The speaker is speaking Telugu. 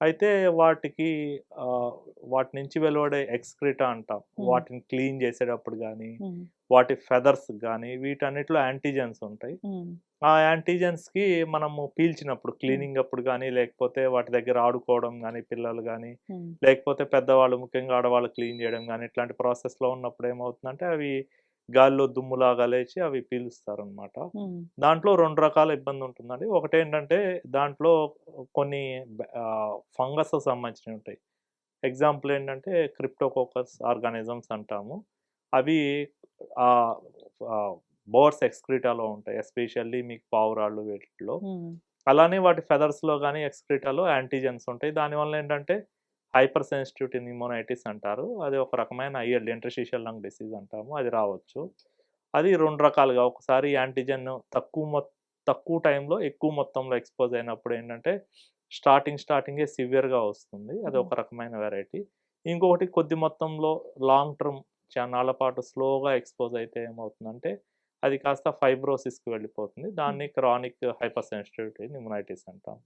అయితే వాటికి ఆహ్, వాటి నుంచి వెలువడే ఎక్స్‌క్రిటా అంటాం. హ్మ్. వాటిని క్లీన్ చేసేటప్పుడు గానీ, హ్మ్. వాటి ఫెదర్స్ గానీ, వీటన్నిటిలో యాంటీజెన్స్ ఉంటాయి. హ్మ్. ఆ యాంటీజెన్స్‌కి మనము పీల్చినప్పుడు హ్మ్. క్లీనింగ్ అప్పుడు గానీ, లేకపోతే వాటి దగ్గర ఆడుకోవడం గానీ, పిల్లలు గానీ, హ్మ్. లేకపోతే పెద్దవాళ్ళు ముఖ్యంగా ఆడవాళ్ళు క్లీన్ చేయడం గానీ, ఇట్లాంటి ప్రాసెస్‌లో ఉన్నప్పుడు ఏమవుతుందంటే, అవి గాలిలో దుమ్ములాగా లేచి అవి పీలుస్తారనమాట. హ్మ్. దాంట్లో 2 రకాల ఇబ్బందుంటుందండి. ఒకటేంటంటే, దాంట్లో కొన్ని ఫంగస్‌కి సంబంధించినవి ఉంటాయి. ఎగ్జాంపుల్ ఏంటంటే, క్రిప్టోకోకస్ ఆర్గానిజమ్స్ అంటాము. అవి ఆహ్, ఆహ్, బర్డ్స్ ఎక్స్‌క్రిటాలో ఉంటాయి. ఎస్పెషల్లీ మీకు పావురాళ్ళు వీటిలో. హ్మ్. అలానే వాటి ఫెదర్స్‌లో గాని, ఎక్స్‌క్రిటాలో యాంటీజెన్స్ ఉంటాయి. దానివల్ల ఏంటంటే, హైపర్ సెన్సిటివిటీ న్యూమోనైటిస్ అంటారు. అది ఒక రకమైన ఐఎల్‌డి ఇంటర్‌స్టిషియల్ లంగ్ డిసీజ్ అంటాము. అది రావచ్చు. అది 2 రకాలుగా ఒకసారి యాంటిజెన్ తక్కువ టైంలో ఎక్కువ మొత్తంలో ఎక్స్‌పోజ్ అయినప్పుడు ఏంటంటే, స్టార్టింగే సివియర్‌గా వస్తుంది. అది హ్మ్. ఒక రకమైన వెరైటీ. ఇంకొకటి కొద్ది మొత్తంలో లాంగ్ టర్మ్ చాన్నాళ్ళ పాటు స్లోగా ఎక్స్‌పోజ్ అయితే ఏమవుతుందంటే, అది కాస్త ఫైబ్రోసిస్‌కి వెళ్ళిపోతుంది. హ్మ్. దాన్ని క్రానిక్ హైపర్ సెన్సిటివిటీ న్యూమనైటిస్ అంటాం.